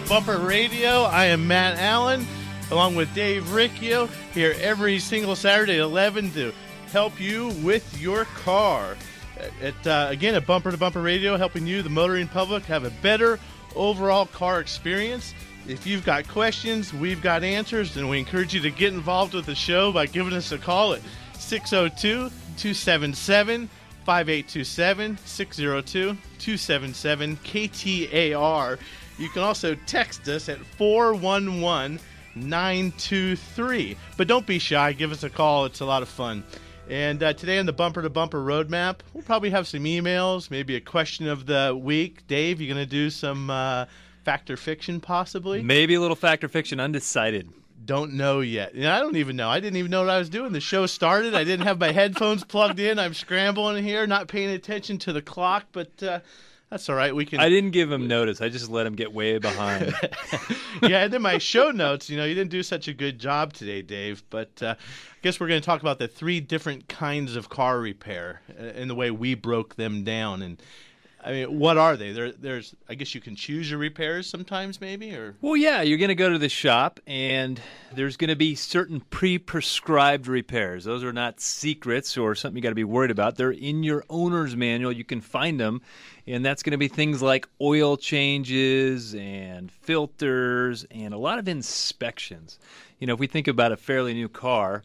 Bumper Radio. I am Matt Allen, along with Dave Riccio, here every single Saturday at 11 to help you with your car. Again, at Bumper to Bumper Radio, helping you, the motoring public, have a better overall car experience. If you've got questions, we've got answers, and we encourage you to get involved with the show by giving us a call at 602-277-5827, 602-277-KTAR. You can also text us at 411-923. But don't be shy. Give us a call. It's a lot of fun. And today on the Bumper to Bumper Roadmap, we'll probably have some emails, maybe a question of the week. Dave, you going to do some fact or fiction possibly? Maybe a little fact or fiction, undecided. Don't know yet. And I don't even know. I didn't even know what I was doing. The show started. I didn't have my headphones plugged in. I'm scrambling here, not paying attention to the clock, but that's all right. I didn't give him notice. I just let him get way behind. Yeah, and then my show notes, you didn't do such a good job today, Dave. But I guess we're going to talk about the 3 different kinds of car repair and the way we broke them down. And I mean, what are they? There's, I guess you can choose your repairs sometimes, maybe, or. Well, yeah, you're going to go to the shop, and there's going to be certain pre-prescribed repairs. Those are not secrets or something you got to be worried about. They're in your owner's manual. You can find them, and that's going to be things like oil changes and filters and a lot of inspections. If we think about a fairly new car,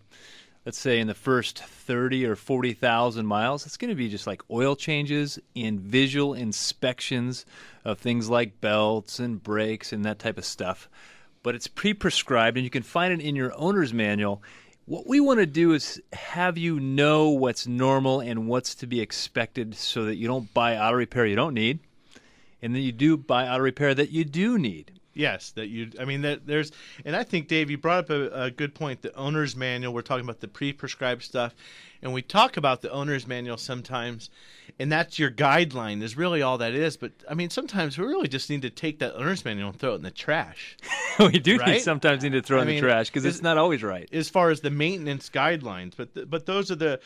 let's say in the first 30 or 40,000 miles, it's going to be just like oil changes and visual inspections of things like belts and brakes and that type of stuff. But it's pre-prescribed, and you can find it in your owner's manual. What we want to do is have you know what's normal and what's to be expected so that you don't buy auto repair you don't need, and then you do buy auto repair that you do need. Yes, there's, and I think, Dave, you brought up a good point. The owner's manual, we're talking about the pre-prescribed stuff, and we talk about the owner's manual sometimes, and that's your guideline is really all that is. But, sometimes we really just need to take that owner's manual and throw it in the trash. We do right? sometimes need to throw it in the trash because it's not always right. As far as the maintenance guidelines, but those are the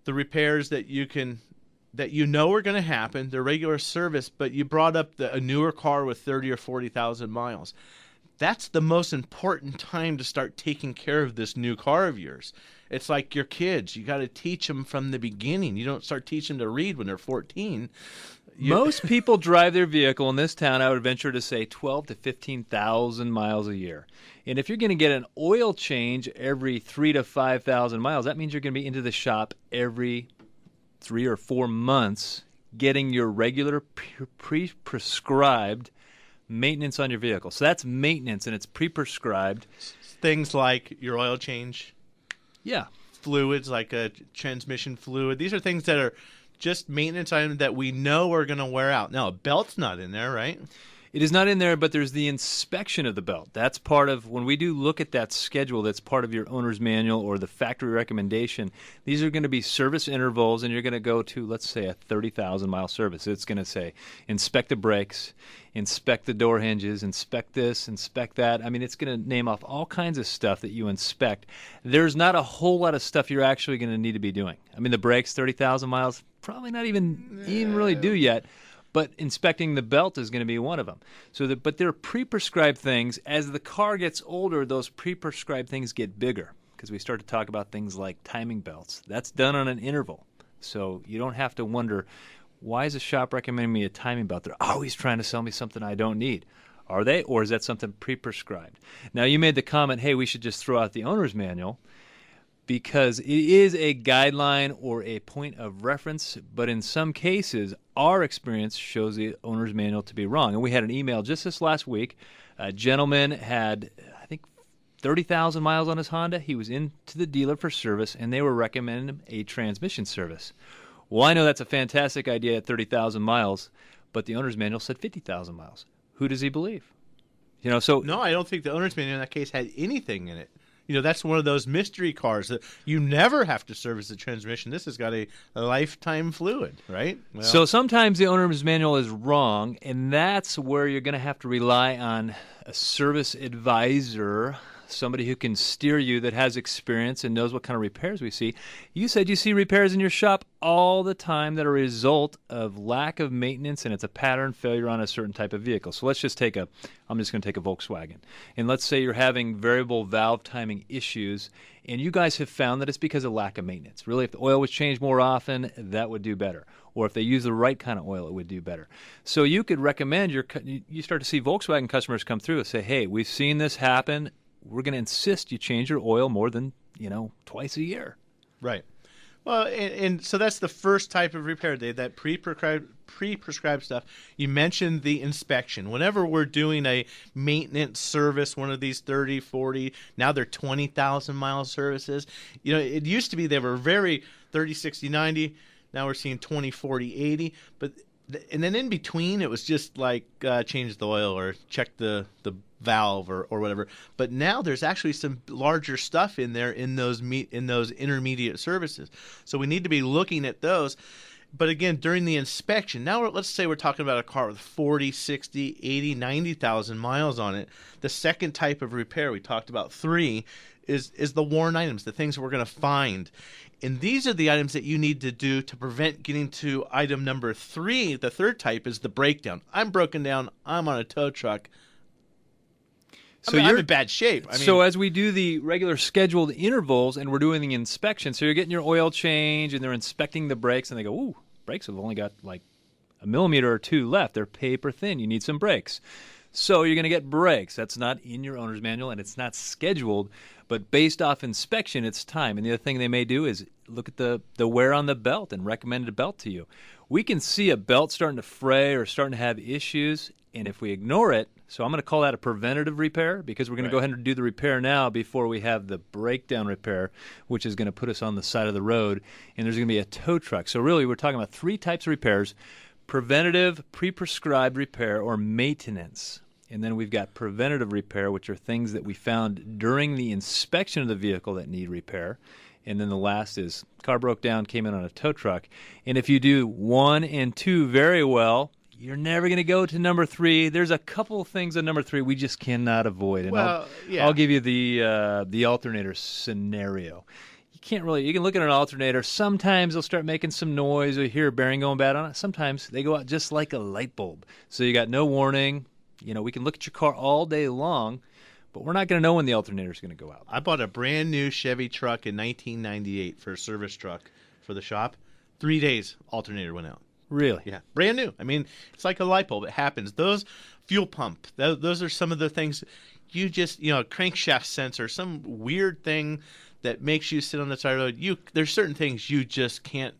repairs that you can – that are going to happen, the regular service, but you brought up a newer car with 30 or 40,000 miles. That's the most important time to start taking care of this new car of yours. It's like your kids. You got to teach them from the beginning. You don't start teaching them to read when they're 14. Most people drive their vehicle in this town, I would venture to say, 12 to 15,000 miles a year. And if you're going to get an oil change every 3 to 5,000 miles, that means you're going to be into the shop every 3 or 4 months getting your regular pre-prescribed maintenance on your vehicle. So that's maintenance, and it's pre-prescribed. Things like your oil change. Yeah. Fluids, like a transmission fluid. These are things that are just maintenance items that we know are going to wear out. Now, a belt's not in there, right? It is not in there, but there's the inspection of the belt. That's part of, when we do look at that schedule, that's part of your owner's manual or the factory recommendation. These are going to be service intervals, and you're going to go to, let's say, a 30,000-mile service. It's going to say, inspect the brakes, inspect the door hinges, inspect this, inspect that. It's going to name off all kinds of stuff that you inspect. There's not a whole lot of stuff you're actually going to need to be doing. The brakes, 30,000 miles, probably not even really due yet. But inspecting the belt is going to be one of them. But they're pre-prescribed things. As the car gets older, those pre-prescribed things get bigger because we start to talk about things like timing belts. That's done on an interval. So you don't have to wonder, why is a shop recommending me a timing belt? They're always trying to sell me something I don't need. Are they? Or is that something pre-prescribed? Now, you made the comment, hey, we should just throw out the owner's manual, because it is a guideline or a point of reference, but in some cases, our experience shows the owner's manual to be wrong. And we had an email just this last week. A gentleman had, I think, 30,000 miles on his Honda. He was into the dealer for service, and they were recommending him a transmission service. Well, I know that's a fantastic idea at 30,000 miles, but the owner's manual said 50,000 miles. Who does he believe? No, I don't think the owner's manual in that case had anything in it. That's one of those mystery cars that you never have to service the transmission. This has got a lifetime fluid, right? Well, so sometimes the owner's manual is wrong, and that's where you're going to have to rely on a service advisor, somebody who can steer you that has experience and knows what kind of repairs we see. You said you see repairs in your shop all the time that are a result of lack of maintenance, and it's a pattern failure on a certain type of vehicle. So let's just I'm just going to take a Volkswagen. And let's say you're having variable valve timing issues, and you guys have found that it's because of lack of maintenance. Really, if the oil was changed more often, that would do better. Or if they use the right kind of oil, it would do better. So you could recommend you start to see Volkswagen customers come through and say, hey, we've seen this happen. We're going to insist you change your oil more than, twice a year. Right. Well, and so that's the first type of repair, Dave, that pre-prescribed stuff. You mentioned the inspection. Whenever we're doing a maintenance service, one of these 30, 40, now they're 20,000 mile services. It used to be they were very 30, 60, 90. Now we're seeing 20, 40, 80. And then in between, it was just like change the oil or check the valve or whatever. But now there's actually some larger stuff in there in those intermediate services. So we need to be looking at those. But again, during the inspection, now let's say we're talking about a car with 40, 60, 80, 90,000 miles on it. The second type of repair, we talked about 3, is the worn items, the things we're going to find. And these are the items that you need to do to prevent getting to item number 3. The third type is the breakdown. I'm broken down. I'm on a tow truck. I'm in bad shape. So as we do the regular scheduled intervals and we're doing the inspection, so you're getting your oil change and they're inspecting the brakes and they go, ooh, brakes have only got like a millimeter or 2 left. They're paper thin. You need some brakes. So you're going to get brakes. That's not in your owner's manual and it's not scheduled. But based off inspection, it's time. And the other thing they may do is look at the wear on the belt and recommend a belt to you. We can see a belt starting to fray or starting to have issues, and if we ignore it, so I'm going to call that a preventative repair because we're going to go ahead and do the repair now before we have the breakdown repair, which is going to put us on the side of the road, and there's going to be a tow truck. So really, we're talking about 3 types of repairs: preventative, pre-prescribed repair, or maintenance. And then we've got preventative repair, which are things that we found during the inspection of the vehicle that need repair. And then the last is car broke down, came in on a tow truck. And if you do 1 and 2 very well, you're never going to go to number 3. There's a couple of things on number 3 we just cannot avoid. And I'll give you the alternator scenario. You can look at an alternator. Sometimes they'll start making some noise or you hear a bearing going bad on it. Sometimes they go out just like a light bulb. So you got no warning. We can look at your car all day long, but we're not going to know when the alternator is going to go out. I bought a brand new Chevy truck in 1998 for a service truck for the shop. 3 days, alternator went out. Really? Yeah, brand new. It's like a light bulb. It happens. Those fuel pump, those are some of the things you just, a crankshaft sensor, some weird thing that makes you sit on the side of the road. There's certain things you just can't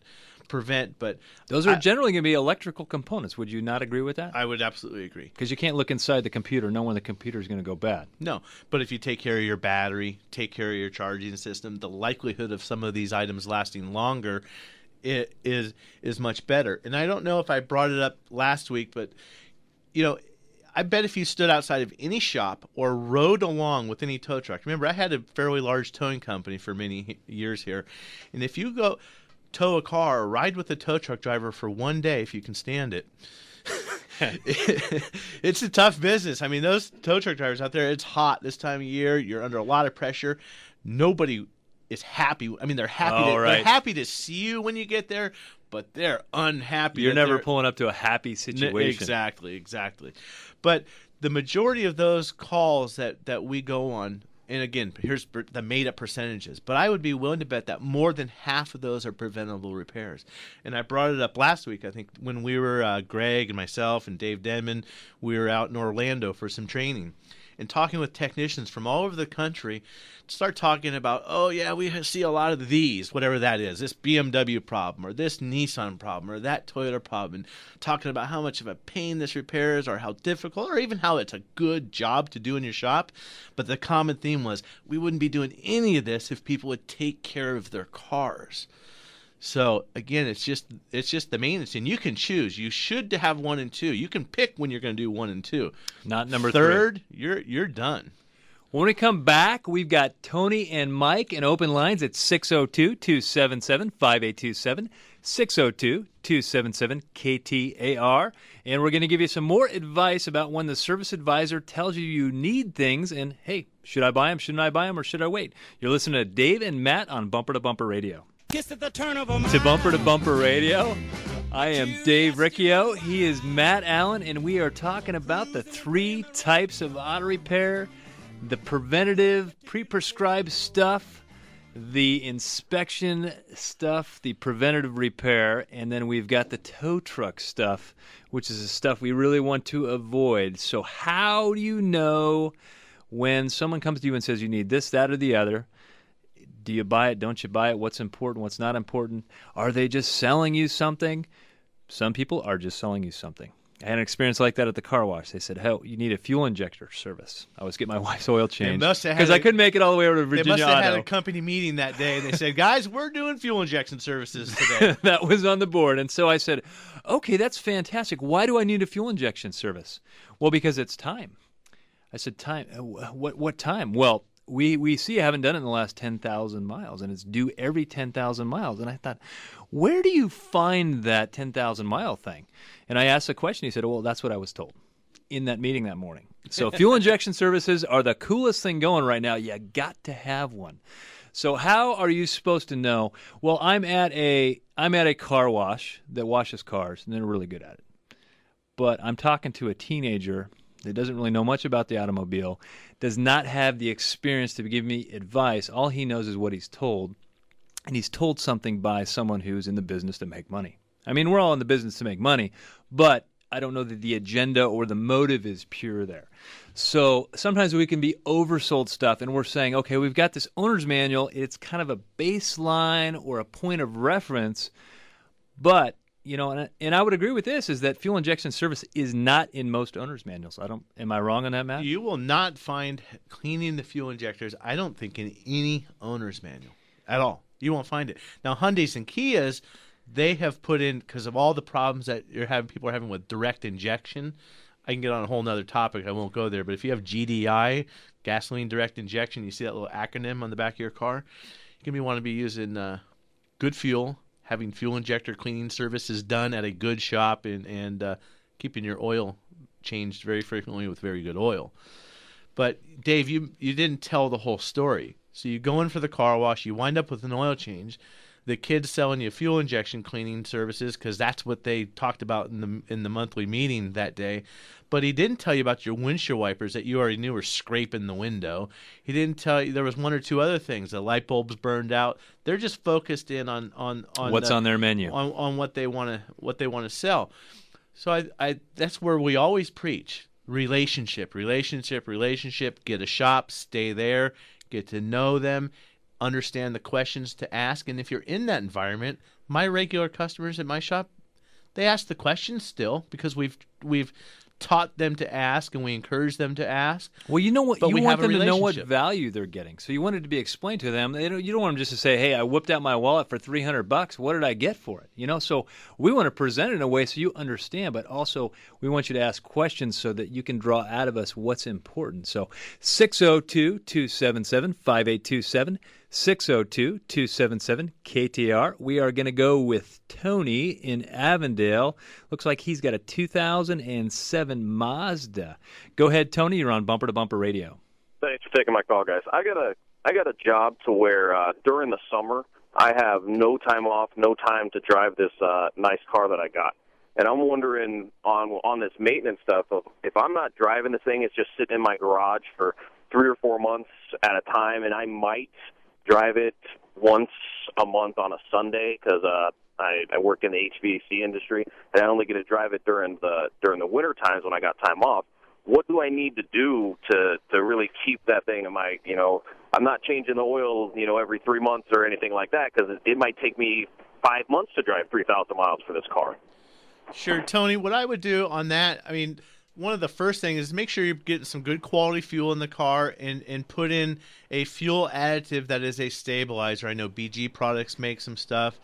prevent, but those are generally going to be electrical components. Would you not agree with that? I would absolutely agree. Because you can't look inside the computer, know when the computer is going to go bad. No, but if you take care of your battery, take care of your charging system, the likelihood of some of these items lasting longer is much better. And I don't know if I brought it up last week, but I bet if you stood outside of any shop or rode along with any tow truck. Remember, I had a fairly large towing company for many years here, and if you go tow a car or ride with a tow truck driver for 1 day, if you can stand it, it's a tough business. Those tow truck drivers out there, it's hot this time of year. You're under a lot of pressure. Nobody is happy. They're happy. They're happy to see you when you get there, but they're unhappy. You're never pulling up to a happy situation. Exactly. But the majority of those calls that we go on, and again, here's the made-up percentages, but I would be willing to bet that more than half of those are preventable repairs. And I brought it up last week, I think, when we were, Greg and myself and Dave Denman, we were out in Orlando for some training. And talking with technicians from all over the country, start talking about, oh yeah, we see a lot of these, whatever that is, this BMW problem or this Nissan problem or that Toyota problem, and talking about how much of a pain this repair is or how difficult or even how it's a good job to do in your shop. But the common theme was we wouldn't be doing any of this if people would take care of their cars. So again, it's just the maintenance, and you can choose. You should have 1 and 2. You can pick when you're going to do 1 and 2. Not number 3. You're done. When we come back, we've got Tony and Mike in open lines at 602-277-5827, 602-277-KTAR. And we're going to give you some more advice about when the service advisor tells you need things and, hey, should I buy them, shouldn't I buy them, or should I wait? You're listening to Dave and Matt on Bumper to Bumper Radio. Kiss at the turn of a To Bumper to Bumper Radio, I am Dave Riccio. He is Matt Allen, and we are talking about the 3 types of auto repair: the preventative, pre-prescribed stuff, the inspection stuff, the preventative repair, and then we've got the tow truck stuff, which is the stuff we really want to avoid. So how do you know when someone comes to you and says you need this, that, or the other? Do you buy it? Don't you buy it? What's important? What's not important? Are they just selling you something? Some people are just selling you something. I had an experience like that at the car wash. They said, "Hey, you need a fuel injector service." I was getting my wife's oil changed because I couldn't make it all the way over to Virginia They must have Auto. had a company meeting that day, and they said, "Guys, we're doing fuel injection services today." That was on the board. And so I said, "Okay, that's fantastic. Why do I need a fuel injection service?" "Well, because it's time." I said, "Time? What time?" "Well, we see you haven't done it in the last 10,000 miles, and it's due every 10,000 miles." And I thought, where do you find that 10,000-mile thing? And I asked the question. He said, "Well, that's what I was told in that meeting that morning." So fuel injection services are the coolest thing going right now. You got to have one. So how are you supposed to know? Well, I'm at a car wash that washes cars, and they're really good at it. But I'm talking to a teenager that doesn't really know much about the automobile, does not have the experience to give me advice. All he knows is what he's told, and he's told something by someone who's in the business to make money. I mean, we're all in the business to make money, but I don't know that the agenda or the motive is pure there. So sometimes we can be oversold stuff, and we're saying, okay, we've got this owner's manual. It's kind of a baseline or a point of reference, but and I would agree with this, is that fuel injection service is not in most owner's manuals. Am I wrong on that, Matt? You will not find cleaning the fuel injectors, I don't think, in any owner's manual at all. You won't find it. Now, Hyundais and Kias, they have put in, because of all the problems that people are having with direct injection. I can get on a whole nother topic. I won't go there. But if you have GDI, gasoline direct injection, you see that little acronym on the back of your car, you're going to want to be using good fuel, having fuel injector cleaning services done at a good shop, and keeping your oil changed very frequently with very good oil. But, Dave, you didn't tell the whole story. So you go in for the car wash, you wind up with an oil change. The kid's selling you fuel injection cleaning services because that's what they talked about in the monthly meeting that day. But he didn't tell you about your windshield wipers that you already knew were scraping the window. He didn't tell you there was 1 or 2 other things. The light bulbs burned out. They're just focused in on what's on their menu, on what they want to sell. So I that's where we always preach relationship. Get a shop, stay there, get to know them, understand the questions to ask. And if you're in that environment, my regular customers at my shop, they ask the questions still because we've taught them to ask, and we encourage them to ask. Well, you know what? You want them to know what relationship. value they're getting. So you want it to be explained to them. You don't want them just to say, "Hey, I whipped out my wallet for $300. What did I get for it?" So we want to present it in a way so you understand, but also we want you to ask questions so that you can draw out of us what's important. So 602-277-5827, 602-277-KTR. We are going to go with Tony in Avondale. Looks like he's got a 2007 Mazda. Go ahead, Tony. You're on Bumper to Bumper Radio. Thanks for taking my call, guys. I got a job to where during the summer I have no time off, no time to drive this nice car that I got. And I'm wondering on this maintenance stuff, if I'm not driving the thing, it's just sitting in my garage for 3 or 4 months at a time, and I might drive it once a month on a Sunday because I work in the HVAC industry, and I only get to drive it during the winter times when I got time off. What do I need to do to really keep that thing? I'm not changing the oil, every 3 months or anything like that because it might take me 5 months to drive 3,000 miles for this car. Sure, Tony. What I would do on that, one of the first things is make sure you're getting some good quality fuel in the car and put in a fuel additive that is a stabilizer. I know BG Products make some stuff,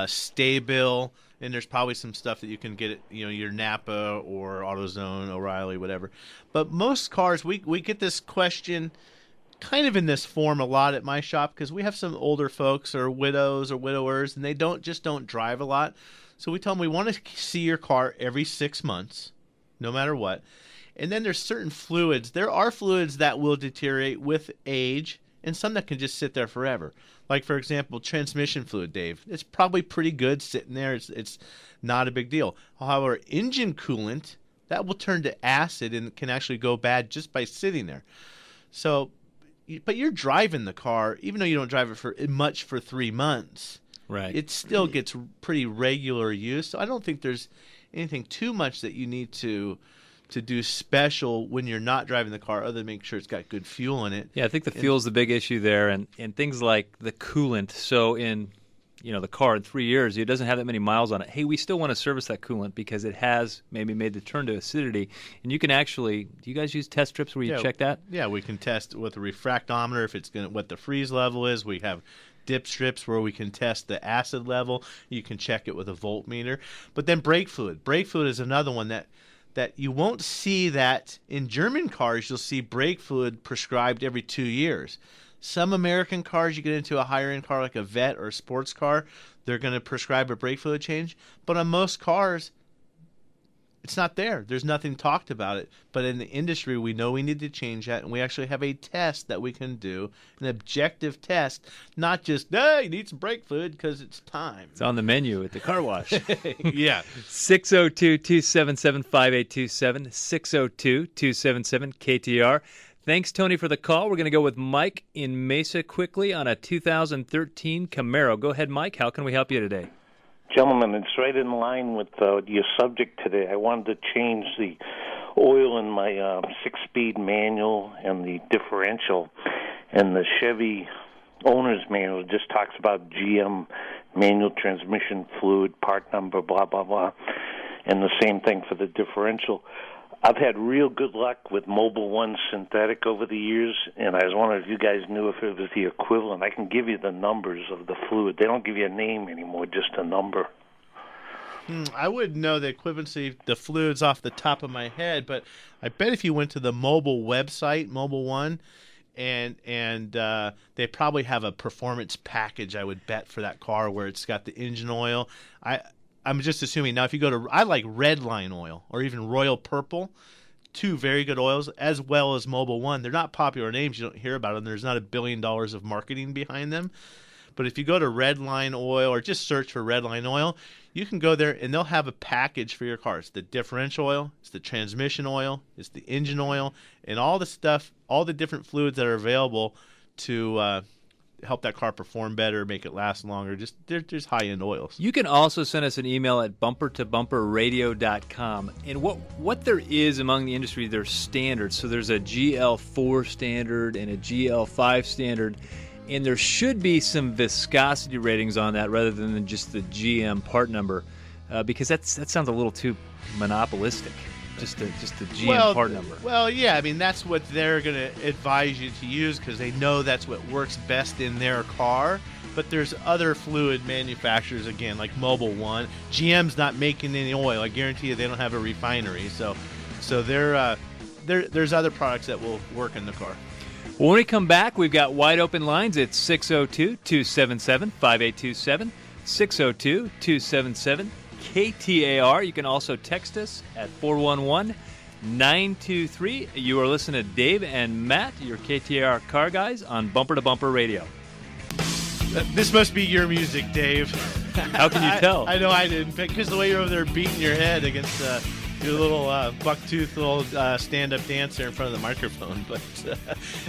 Sta-Bil, and there's probably some stuff that you can get at your Napa or AutoZone, O'Reilly, whatever. But most cars, we get this question kind of in this form a lot at my shop because we have some older folks or widows or widowers, and they don't drive a lot. So we tell them we want to see your car every 6 months, no matter what. And then there's certain fluids. There are fluids that will deteriorate with age, and some that can just sit there forever. Like, for example, transmission fluid, Dave. It's probably pretty good sitting there. It's not a big deal. However, engine coolant, that will turn to acid and can actually go bad just by sitting there. So, but you're driving the car, even though you don't drive it for much for 3 months. Right. It still gets pretty regular use. So I don't think there's anything too much that you need to do special when you're not driving the car other than make sure it's got good fuel in it. Yeah, I think the fuel's the big issue there, and things like the coolant. So in the car in 3 years, it doesn't have that many miles on it. Hey, we still want to service that coolant because it has maybe made the turn to acidity. And you can actually, do you guys use test strips where you check that? Yeah, we can test with a refractometer if it's what the freeze level is. We have dip strips where we can test the acid level. You can check it with a voltmeter. But then brake fluid. Brake fluid is another one that you won't see that in German cars. You'll see brake fluid prescribed every 2 years. Some American cars, you get into a higher-end car like a Vet or a sports car, they're going to prescribe a brake fluid change. But on most cars, it's not there. There's nothing talked about it. But in the industry, we know we need to change that, and we actually have a test that we can do, an objective test, not just, hey, you need some brake fluid because it's time. It's on the menu at the car wash. Yeah. 602-277-5827, 602-277-KTR. Thanks, Tony, for the call. We're going to go with Mike in Mesa quickly on a 2013 Camaro. Go ahead, Mike. How can we help you today? Gentlemen, it's right in line with your subject today. I wanted to change the oil in my 6-speed manual and the differential. And the Chevy owner's manual just talks about GM manual transmission fluid, part number, blah, blah, blah. And the same thing for the differential. I've had real good luck with Mobil 1 synthetic over the years, and I was wondering if you guys knew if it was the equivalent. I can give you the numbers of the fluid. They don't give you a name anymore, just a number. I wouldn't know the equivalency of the fluids off the top of my head, but I bet if you went to the Mobil website, Mobil 1, and they probably have a performance package, I would bet, for that car where it's got the engine oil. I'm just assuming. Now, if you go to, I like Redline oil or even Royal Purple, two very good oils, as well as Mobil 1. They're not popular names. You don't hear about them. There's not $1 billion of marketing behind them. But if you go to Redline oil or just search for Redline oil, you can go there and they'll have a package for your car. It's the differential oil, it's the transmission oil, it's the engine oil, and all the stuff, all the different fluids that are available to help that car perform better, make it last longer. Just there's high-end oils. You can also send us an email at bumpertobumperradio.com. And what there is among the industry, there's standards. So there's a GL4 standard and a GL5 standard. And there should be some viscosity ratings on that rather than just the GM part number, because that sounds a little too monopolistic. Just the GM part number. Well, yeah, I mean, that's what they're going to advise you to use because they know that's what works best in their car. But there's other fluid manufacturers, again, like Mobil 1. GM's not making any oil. I guarantee you they don't have a refinery. So there's other products that will work in the car. When we come back, we've got wide open lines at 602-277-5827, 602-277-KTAR. You can also text us at 411-923. You are listening to Dave and Matt, your KTAR car guys, on Bumper to Bumper Radio. This must be your music, Dave. How can you tell? I know I didn't pick because the way you're over there beating your head against your little buck-toothed little stand-up dancer in front of the microphone. But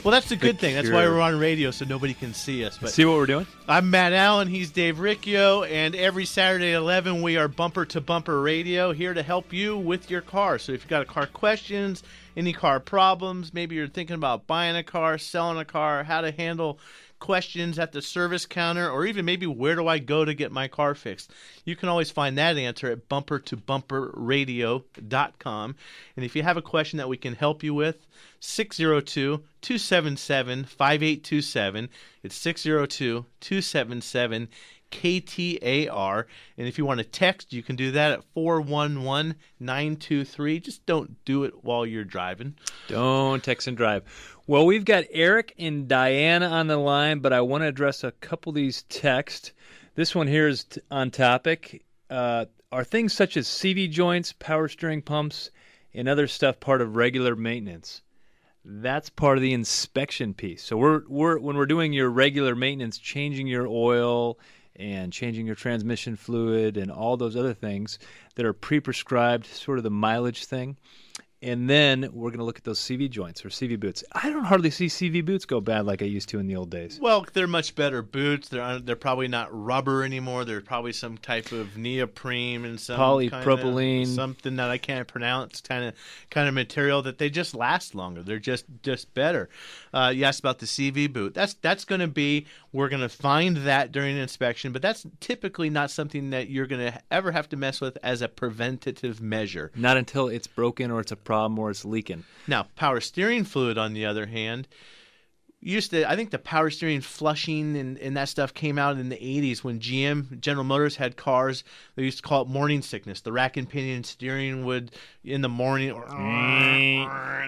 well, that's the good thing. That's why we're on radio, so nobody can see us. But see what we're doing? I'm Matt Allen. He's Dave Riccio. And every Saturday at 11, we are Bumper to Bumper Radio, here to help you with your car. So if you've got car questions, any car problems, maybe you're thinking about buying a car, selling a car, how to handle questions at the service counter, or even maybe where do I go to get my car fixed, you can always find that answer at bumpertobumperradio.com. And if you have a question that we can help you with, 602-277-5827. It's 602-277 KTAR. And if you want to text, you can do that at 411-923. Just don't do it while you're driving. Don't text and drive. Well, we've got Eric and Diana on the line, but I want to address a couple of these texts. This one here is on topic. Are things such as CV joints, power steering pumps, and other stuff part of regular maintenance? That's part of the inspection piece. So when we're doing your regular maintenance, changing your oil and changing your transmission fluid and all those other things that are pre-prescribed, sort of the mileage thing. And then we're going to look at those CV joints or CV boots. I don't hardly see CV boots go bad like I used to in the old days. Well, they're much better boots. They're probably not rubber anymore. They're probably some type of neoprene and some polypropylene, something that I can't pronounce. Kind of material that they just last longer. They're just better. You asked about the CV boot. That's going to be, we're going to find that during an inspection, but that's typically not something that you're going to ever have to mess with as a preventative measure. Not until it's broken or it's a problem or it's leaking. Now, power steering fluid, on the other hand, I think the power steering flushing and that stuff came out in the 80s when General Motors had cars. They used to call it morning sickness. The rack and pinion steering would, in the morning,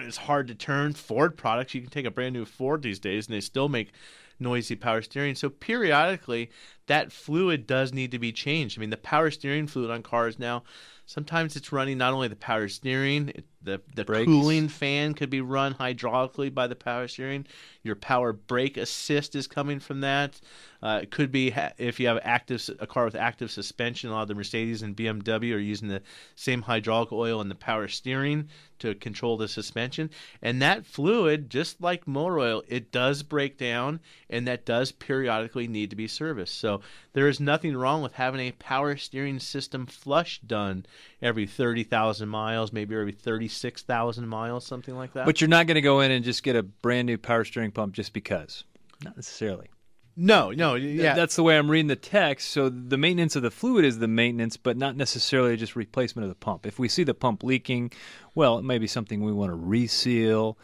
it's hard to turn. Ford products, you can take a brand new Ford these days and they still make noisy power steering. So periodically, that fluid does need to be changed. I mean, the power steering fluid on cars now, sometimes it's running not only the power steering, the cooling fan could be run hydraulically by the power steering. Your power brake assist is coming from that. It could be if you have a car with active suspension. A lot of the Mercedes and BMW are using the same hydraulic oil in the power steering to control the suspension. And that fluid, just like motor oil, it does break down, and that does periodically need to be serviced. So there is nothing wrong with having a power steering system flush done every 30,000 miles, maybe every 36,000 miles, something like that. But you're not going to go in and just get a brand new power steering pump just because. Not necessarily. No, yeah. That's the way I'm reading the text. So the maintenance of the fluid is the maintenance, but not necessarily just replacement of the pump. If we see the pump leaking, well, it may be something we want to reseal.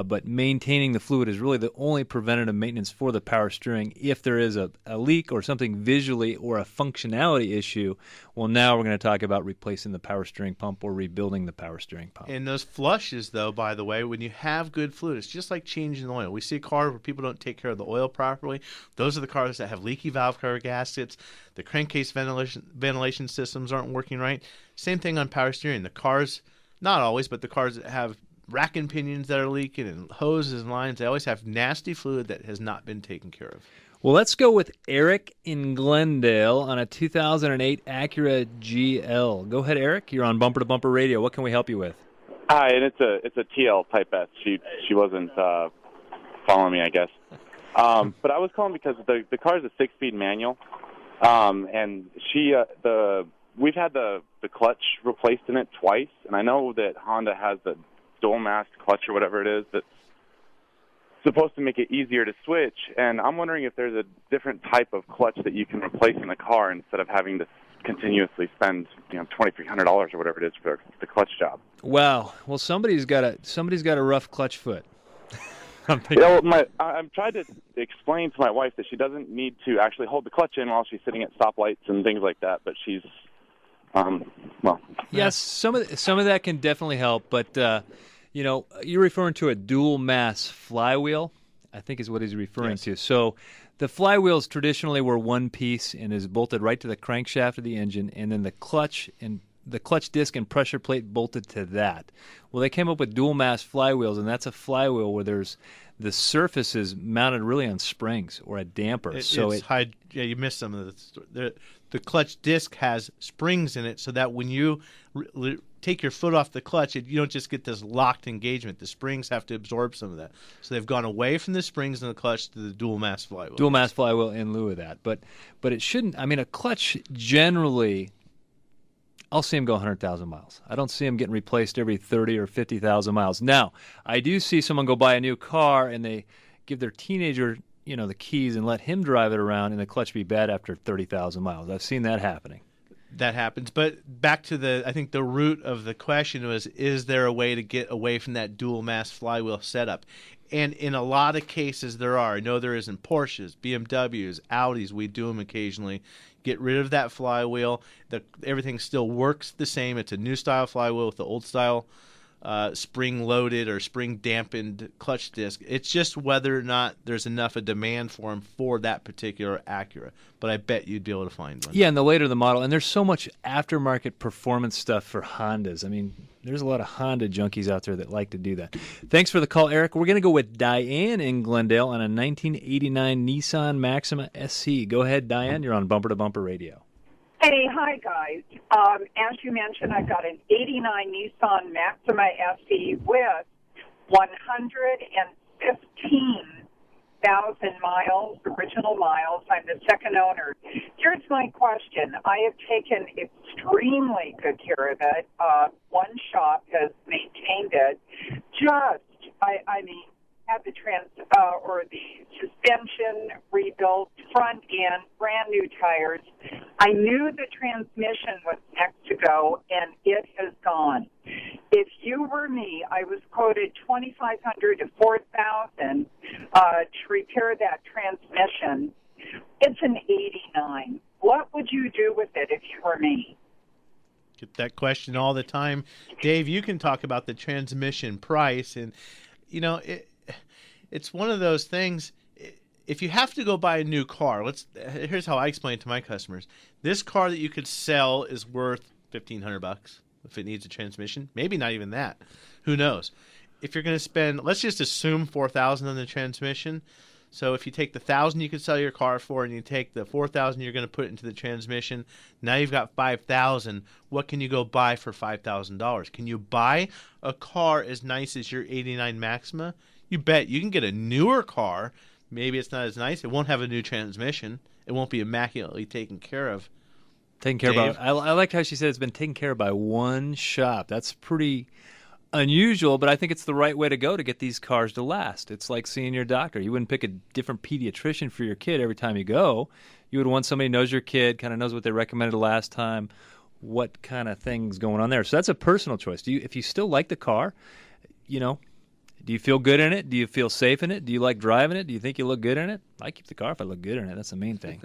But maintaining the fluid is really the only preventative maintenance for the power steering. If there is a leak or something visually or a functionality issue, well, now we're going to talk about replacing the power steering pump or rebuilding the power steering pump. And those flushes, though, by the way, when you have good fluid, it's just like changing the oil. We see a car where people don't take care of the oil properly. Those are the cars that have leaky valve cover gaskets. The crankcase ventilation systems aren't working right. Same thing on power steering. The cars, not always, but the cars that have rack and pinions that are leaking and hoses and lines, they always have nasty fluid that has not been taken care of. Well, let's go with Eric in Glendale on a 2008 Acura GL. Go ahead, Eric. You're on Bumper to Bumper Radio. What can we help you with? Hi, and it's a TL Type S. She wasn't following me, I guess. But I was calling because the car is a 6-speed manual, and we've had the clutch replaced in it twice, and I know that Honda has the dual mass clutch or whatever it is that's supposed to make it easier to switch, and I'm wondering if there's a different type of clutch that you can replace in the car instead of having to continuously spend $2,300 or whatever it is for the clutch job. Wow. Well, somebody's got a rough clutch foot. I'm trying to explain to my wife that she doesn't need to actually hold the clutch in while she's sitting at stoplights and things like that, but she's yes, some of that can definitely help, but you're referring to a dual mass flywheel, I think is what he's referring to. So the flywheels traditionally were one piece and is bolted right to the crankshaft of the engine, and then the clutch disc and pressure plate bolted to that. Well, they came up with dual mass flywheels, and that's a flywheel where there's the surface is mounted really on springs or a damper. You missed some of the clutch disc has springs in it, so that when you take your foot off the clutch, you don't just get this locked engagement. The springs have to absorb some of that. So they've gone away from the springs in the clutch to the dual mass flywheel. Dual mass flywheel in lieu of that. But it shouldn't. I mean, a clutch generally, I'll see them go 100,000 miles. I don't see them getting replaced every 30 or 50,000 miles. Now, I do see someone go buy a new car and they give their teenager, the keys and let him drive it around, and the clutch be bad after 30,000 miles. I've seen that happening. that happens. But back to I think the root of the question was, is there a way to get away from that dual mass flywheel setup? And in a lot of cases there are. I know there is in Porsches, BMWs, Audis, we do them occasionally. Get rid of that flywheel. Everything still works the same. It's a new style flywheel with the old style spring-loaded or spring-dampened clutch disc. It's just whether or not there's enough of demand for them for that particular Acura. But I bet you'd be able to find one. Yeah, and the later the model. And there's so much aftermarket performance stuff for Hondas. I mean, there's a lot of Honda junkies out there that like to do that. Thanks for the call, Eric. We're going to go with Diane in Glendale on a 1989 Nissan Maxima SE. Go ahead, Diane. You're on Bumper to Bumper Radio. Hey, hi, guys. As you mentioned, I've got an 89 Nissan Maxima SE with 115,000 miles, original miles. I'm the second owner. Here's my question. I have taken extremely good care of it. One shop has maintained it. Had the the suspension rebuilt, front end, brand new tires. I knew the transmission was next to go, and it has gone. If you were me, I was quoted $2,500 to $4,000 to repair that transmission. It's an 89. What would you do with it if you were me? Get that question all the time. Dave, you can talk about the transmission price, and it's one of those things. If you have to go buy a new car, here's how I explain it to my customers. This car that you could sell is worth $1,500 if it needs a transmission. Maybe not even that. Who knows? If you're going to spend, let's just assume $4,000 on the transmission. So if you take the $1,000 you could sell your car for, and you take the $4,000 you're going to put into the transmission, now you've got $5,000. What can you go buy for $5,000? Can you buy a car as nice as your 89 Maxima? You bet. You can get a newer car. Maybe it's not as nice. It won't have a new transmission. It won't be immaculately taken care of. Taken care of. I like how she said it's been taken care of by one shop. That's pretty unusual, but I think it's the right way to go to get these cars to last. It's like seeing your doctor. You wouldn't pick a different pediatrician for your kid every time you go. You would want somebody who knows your kid, kind of knows what they recommended last time, what kind of things going on there. So that's a personal choice. If you still like the car, do you feel good in it? Do you feel safe in it? Do you like driving it? Do you think you look good in it? I keep the car if I look good in it. That's the main thing.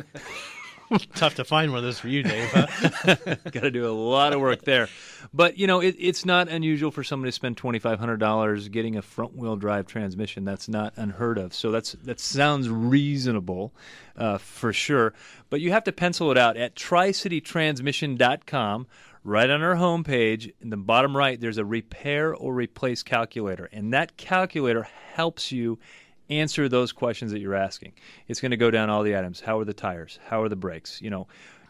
Tough to find one of those for you, Dave. Huh? Got to do a lot of work there. But, it's not unusual for somebody to spend $2,500 getting a front-wheel drive transmission. That's not unheard of. So that sounds reasonable for sure. But you have to pencil it out at tricitytransmission.com. Right on our homepage, in the bottom right, there's a repair or replace calculator. And that calculator helps you answer those questions that you're asking. It's going to go down all the items. How are the tires? How are the brakes?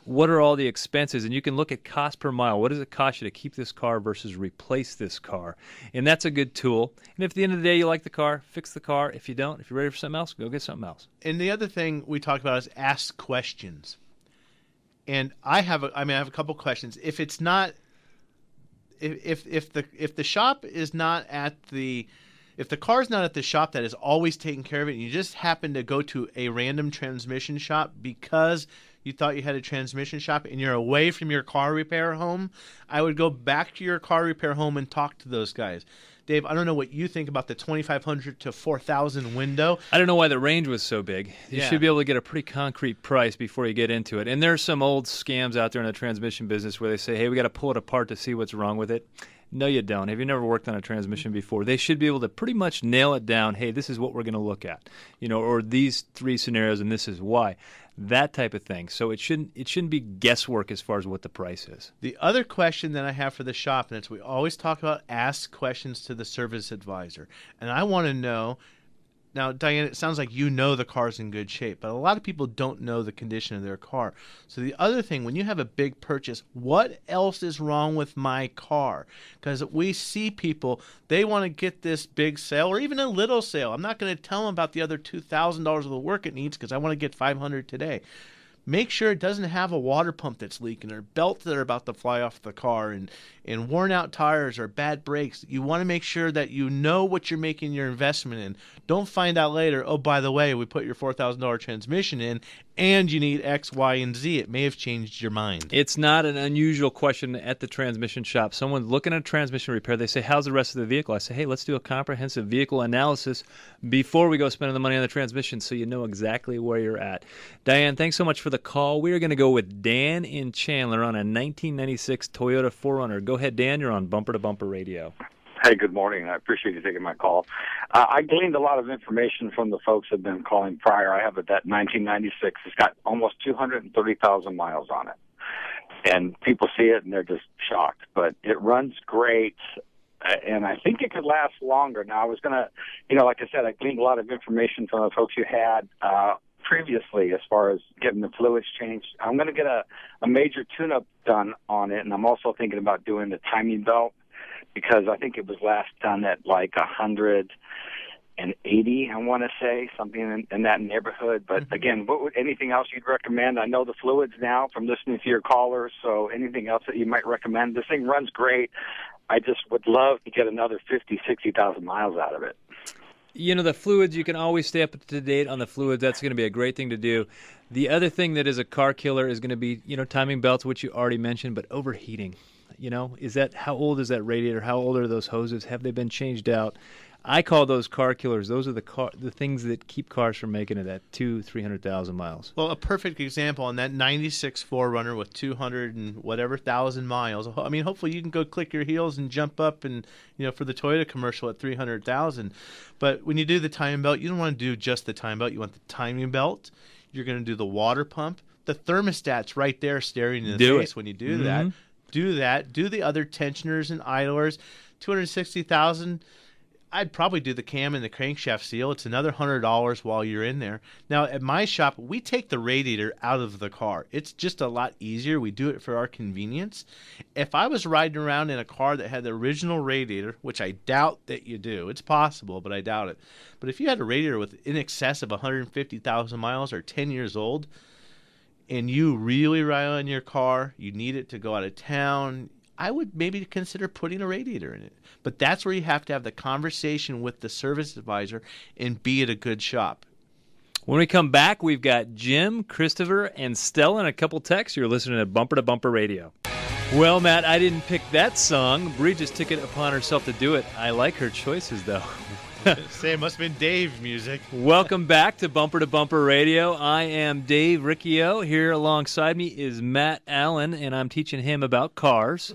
What are all the expenses? And you can look at cost per mile. What does it cost you to keep this car versus replace this car? And that's a good tool. And if at the end of the day you like the car, fix the car. If you don't, if you're ready for something else, go get something else. And the other thing we talked about is ask questions. And I have a couple questions. If it's not, if the shop is not at the, if the car's not at the shop that is always taking care of it, and you just happen to go to a random transmission shop because you thought you had a transmission shop and you're away from your car repair home, I would go back to your car repair home and talk to those guys. Dave, I don't know what you think about the 2,500 to 4,000 window. I don't know why the range was so big. You should be able to get a pretty concrete price before you get into it. And there's some old scams out there in the transmission business where they say, hey, we got to pull it apart to see what's wrong with it. No, you don't. Have you never worked on a transmission before? They should be able to pretty much nail it down. Hey, this is what we're going to look at, or these three scenarios, and this is why. That type of thing. So it shouldn't be guesswork as far as what the price is. The other question that I have for the shop, and it's we always talk about ask questions to the service advisor. And I want to know, now, Diane, it sounds like you know the car's in good shape, but a lot of people don't know the condition of their car. So the other thing, when you have a big purchase, what else is wrong with my car? Because we see people, they want to get this big sale or even a little sale. I'm not going to tell them about the other $2,000 of the work it needs because I want to get $500 today. Make sure it doesn't have a water pump that's leaking or belts that are about to fly off the car and worn out tires or bad brakes. You want to make sure that you know what you're making your investment in. Don't find out later, oh, by the way, we put your $4,000 transmission in and you need X, Y, and Z. It may have changed your mind. It's not an unusual question at the transmission shop. Someone's looking at a transmission repair. They say, how's the rest of the vehicle? I say, hey, let's do a comprehensive vehicle analysis before we go spending the money on the transmission so you know exactly where you're at. Diane, thanks so much for the call. We are going to go with Dan in Chandler on a 1996 Toyota 4Runner. Go ahead, Dan. You're on Bumper to Bumper Radio. Hey, good morning. I appreciate you taking my call. I gleaned a lot of information from the folks that have been calling prior. I have that 1996. It's got almost 230,000 miles on it. And people see it and they're just shocked. But it runs great, and I think it could last longer. Now, I was going to, like I said, I gleaned a lot of information from the folks you had previously as far as getting the fluids changed. I'm going to get a major tune-up done on it, and I'm also thinking about doing the timing belt, because I think it was last done at like 180, I want to say, something in that neighborhood. But again, anything else you'd recommend? I know the fluids now from listening to your callers, so anything else that you might recommend? This thing runs great. I just would love to get another 50, 60,000 miles out of it. The fluids, you can always stay up to date on the fluids. That's going to be a great thing to do. The other thing that is a car killer is going to be, timing belts, which you already mentioned, but overheating. How old is that radiator? How old are those hoses? Have they been changed out? I call those car killers. Those are the things that keep cars from making it at 200,000-300,000 miles. Well, a perfect example on that 96 4Runner with 200 and whatever thousand miles. I mean, hopefully you can go click your heels and jump up and, for the Toyota commercial at 300,000. But when you do the timing belt, you don't want to do just the timing belt. You want the timing belt. You're going to do the water pump. The thermostat's right there staring in the face when you do that. Do that. Do the other tensioners and idlers. 260,000. I'd probably do the cam and the crankshaft seal. It's another $100 while you're in there. Now, at my shop, we take the radiator out of the car. It's just a lot easier. We do it for our convenience. If I was riding around in a car that had the original radiator, which I doubt that you do, it's possible, but I doubt it. But if you had a radiator with in excess of 150,000 miles or 10 years old, and you really rely on your car, you need it to go out of town, I would maybe consider putting a radiator in it. But that's where you have to have the conversation with the service advisor and be at a good shop. When we come back, we've got Jim, Christopher, and Stella and a couple texts. You're listening to Bumper to Bumper Radio. Well, Matt, I didn't pick that song. Bree just took it upon herself to do it. I like her choices, though. Say it must have been Dave music. Welcome back to Bumper Radio. I am Dave Riccio. Here alongside me is Matt Allen, and I'm teaching him about cars.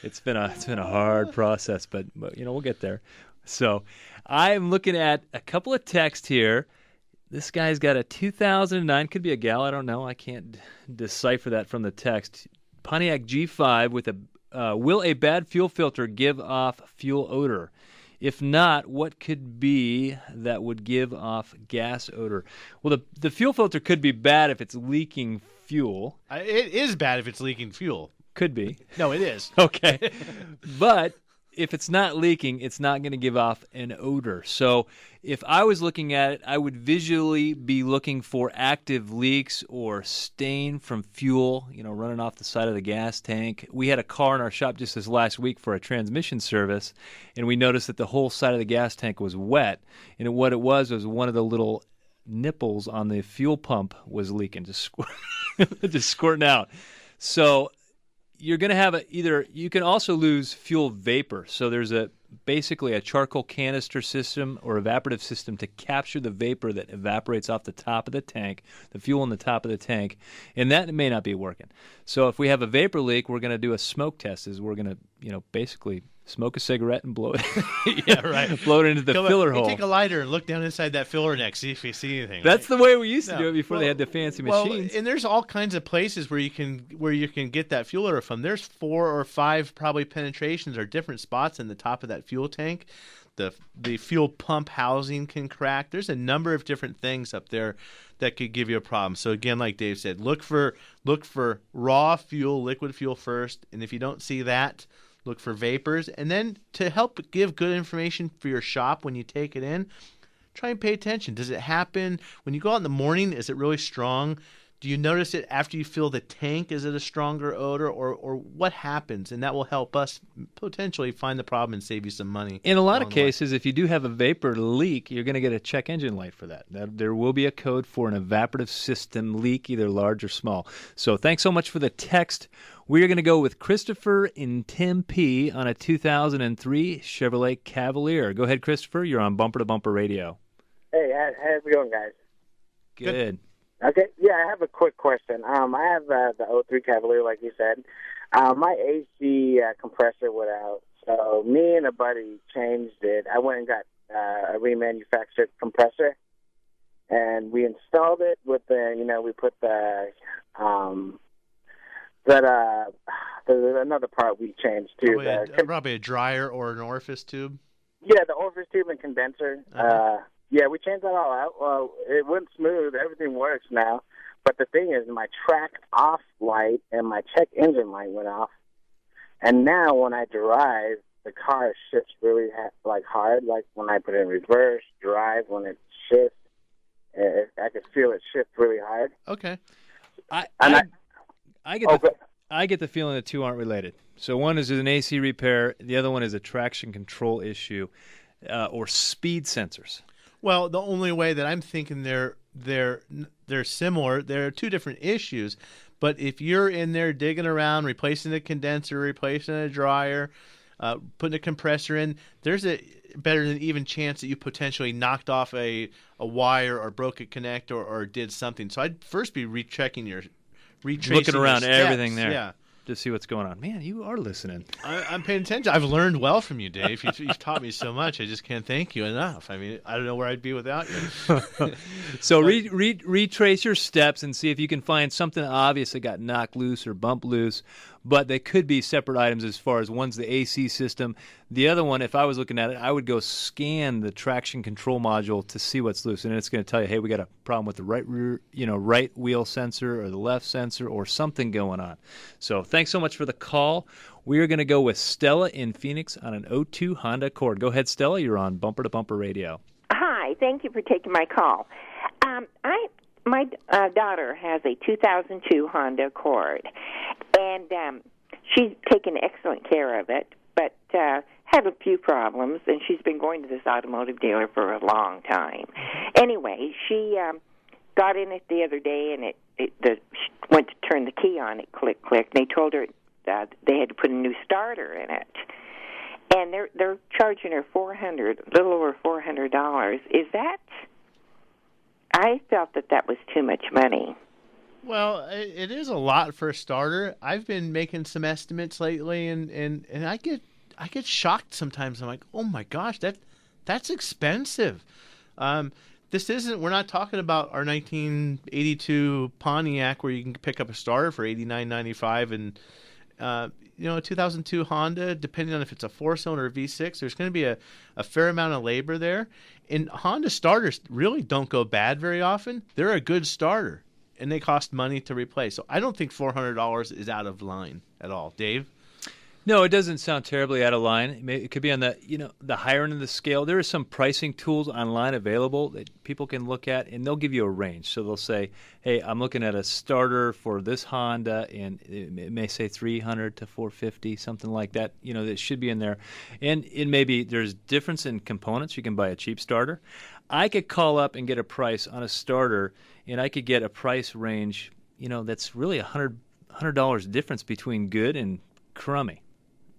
It's been a hard process, but we'll get there. So I'm looking at a couple of texts here. This guy's got a 2009, could be a gal, I don't know. I can't decipher that from the text. Pontiac G5 with will a bad fuel filter give off fuel odor? If not, what could be that would give off gas odor? Well, the fuel filter could be bad if it's leaking fuel. It is bad if it's leaking fuel. Could be. No, it is. Okay. But if it's not leaking, it's not going to give off an odor. So if I was looking at it, I would visually be looking for active leaks or stain from fuel, running off the side of the gas tank. We had a car in our shop just this last week for a transmission service, and we noticed that the whole side of the gas tank was wet. And what it was one of the little nipples on the fuel pump was leaking, just squirting out. So you're going to have you can also lose fuel vapor. So there's basically a charcoal canister system or evaporative system to capture the vapor that evaporates off the top of the tank, the fuel in the top of the tank, and that may not be working. So if we have a vapor leak, we're going to do a smoke test. We're going to, basically smoke a cigarette and blow it. Yeah, right. Blow it into the filler hole. Take a lighter and look down inside that filler neck, see if you see anything. That's the way we used to do it before they had the fancy machines. And there's all kinds of places where you can get that fuel odor from. There's 4 or 5 probably penetrations or different spots in the top of that fuel tank. The fuel pump housing can crack. There's a number of different things up there that could give you a problem. So again, like Dave said, look for raw fuel, liquid fuel first, and if you don't see that, look for vapors. And then to help give good information for your shop when you take it in, try and pay attention. Does it happen when you go out in the morning? Is it really strong? Do you notice it after you fill the tank? Is it a stronger odor, or what happens? And that will help us potentially find the problem and save you some money. In a lot of along the way. cases, if you do have a vapor leak, you're going to get a check engine light for that. There will be a code for an evaporative system leak, either large or small. So thanks so much for the text. We are going to go with Christopher in Tempe on a 2003 Chevrolet Cavalier. Go ahead, Christopher. You're on Bumper to Bumper Radio. Hey, how's it going, guys? Good. Okay, yeah, I have a quick question. I have the 03 Cavalier, like you said. My AC compressor went out, so me and a buddy changed it. I went and got a remanufactured compressor, and we installed it with we put there's another part we changed too. Probably a dryer or an orifice tube. Yeah, the orifice tube and condenser. Yeah, we changed that all out. Well, it went smooth. Everything works now. But the thing is, my track off light and my check engine light went off. And now when I drive, the car shifts really hard. Like when I put it in reverse, drive, when it shifts, I can feel it shift really hard. Okay. I get the feeling the two aren't related. So one is an AC repair. The other one is a traction control issue or speed sensors. Well, the only way that I'm thinking they're similar, they're two different issues. But if you're in there digging around, replacing the condenser, replacing a dryer, putting a compressor in, there's a better than even chance that you potentially knocked off a wire or broke a connector or did something. So I'd first be retracing looking around your everything there. Yeah. To see what's going on. Man, you are listening. I'm paying attention. I've learned well from you, Dave. You've taught me so much. I just can't thank you enough. I mean, I don't know where I'd be without you. So retrace your steps and see if you can find something obvious that got knocked loose or bumped loose. But they could be separate items as far as one's the AC system. The other one, if I was looking at it, I would go scan the traction control module to see what's loose. And it's going to tell you, hey, we got a problem with the right wheel sensor or the left sensor or something going on. So thanks so much for the call. We are going to go with Stella in Phoenix on an 02 Honda Accord. Go ahead, Stella. You're on Bumper to Bumper Radio. Hi. Thank you for taking my call. My daughter has a 2002 Honda Accord, and she's taken excellent care of it, but had a few problems, and she's been going to this automotive dealer for a long time. Anyway, she got in it the other day, and she went to turn the key on, it click, click, and they told her that they had to put a new starter in it. And they're charging her a little over $400. Is that... I felt that was too much money. Well, it is a lot for a starter. I've been making some estimates lately, and I get shocked sometimes. I'm like, oh my gosh, that's expensive. We're not talking about our 1982 Pontiac where you can pick up a starter for $89.95 and a 2002 Honda, depending on if it's a 4-cylinder or V6, there's going to be a fair amount of labor there. And Honda starters really don't go bad very often. They're a good starter, and they cost money to replace. So I don't think $400 is out of line at all. Dave? No, it doesn't sound terribly out of line. It could be on the higher end of the scale. There are some pricing tools online available that people can look at, and they'll give you a range. So they'll say, hey, I'm looking at a starter for this Honda, and it may say $300 to $450, something like that. That should be in there. And maybe there's difference in components. You can buy a cheap starter. I could call up and get a price on a starter, and I could get a price range, that's really $100 difference between good and crummy.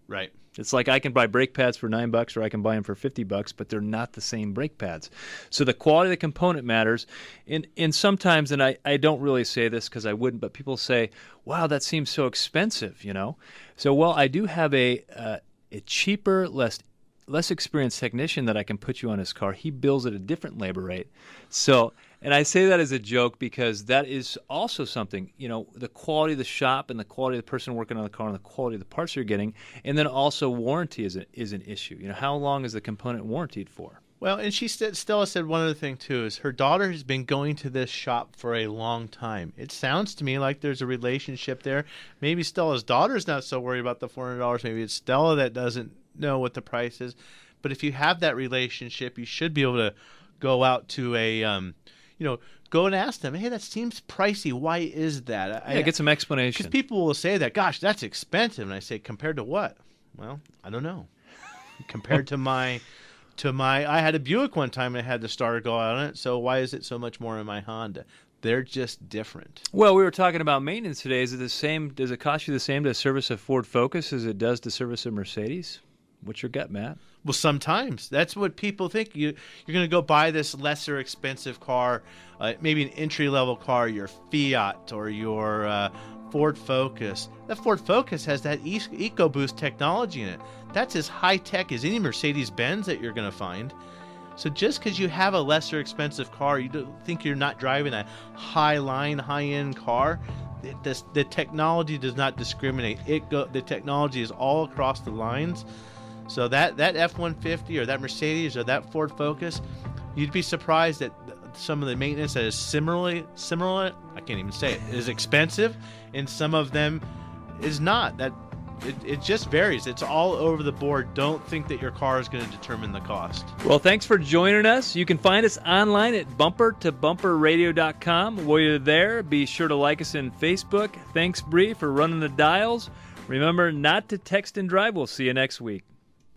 Right. It's like I can buy brake pads for $9 or I can buy them for $50, but they're not the same brake pads. So the quality of the component matters. And sometimes, and I don't really say this because I wouldn't, but people say, wow, that seems so expensive, So, well, I do have a cheaper, less experienced technician that I can put you on his car. He bills at a different labor rate. So, and I say that as a joke because that is also something, the quality of the shop and the quality of the person working on the car and the quality of the parts you're getting. And then also warranty is an issue. How long is the component warranted for? Well, and Stella said one other thing, too, is her daughter has been going to this shop for a long time. It sounds to me like there's a relationship there. Maybe Stella's daughter's not so worried about the $400. Maybe it's Stella that doesn't know what the price is. But if you have that relationship, you should be able to go out to go and ask them, hey, that seems pricey. Why is that? Yeah, get some explanation. Because people will say that, gosh, that's expensive. And I say, compared to what? Well, I don't know. Compared to my, I had a Buick one time and I had the starter go out on it. So why is it so much more in my Honda? They're just different. Well, we were talking about maintenance today. Is it the same? Does it cost you the same to service a Ford Focus as it does to service a Mercedes? What's your gut, Matt? Well, sometimes that's what people think. You're going to go buy this lesser expensive car, maybe an entry-level car, your Fiat or your Ford Focus. That Ford Focus has that EcoBoost technology in it. That's as high-tech as any Mercedes-Benz that you're going to find. So just because you have a lesser expensive car, you don't think you're not driving a high-line, high-end car. The technology does not discriminate. The technology is all across the lines. So that F-150 or that Mercedes or that Ford Focus, you'd be surprised that some of the maintenance that is similar, I can't even say it, is expensive, and some of them is not. It just varies. It's all over the board. Don't think that your car is going to determine the cost. Well, thanks for joining us. You can find us online at bumpertobumperradio.com. While you're there, be sure to like us on Facebook. Thanks, Bree, for running the dials. Remember not to text and drive. We'll see you next week.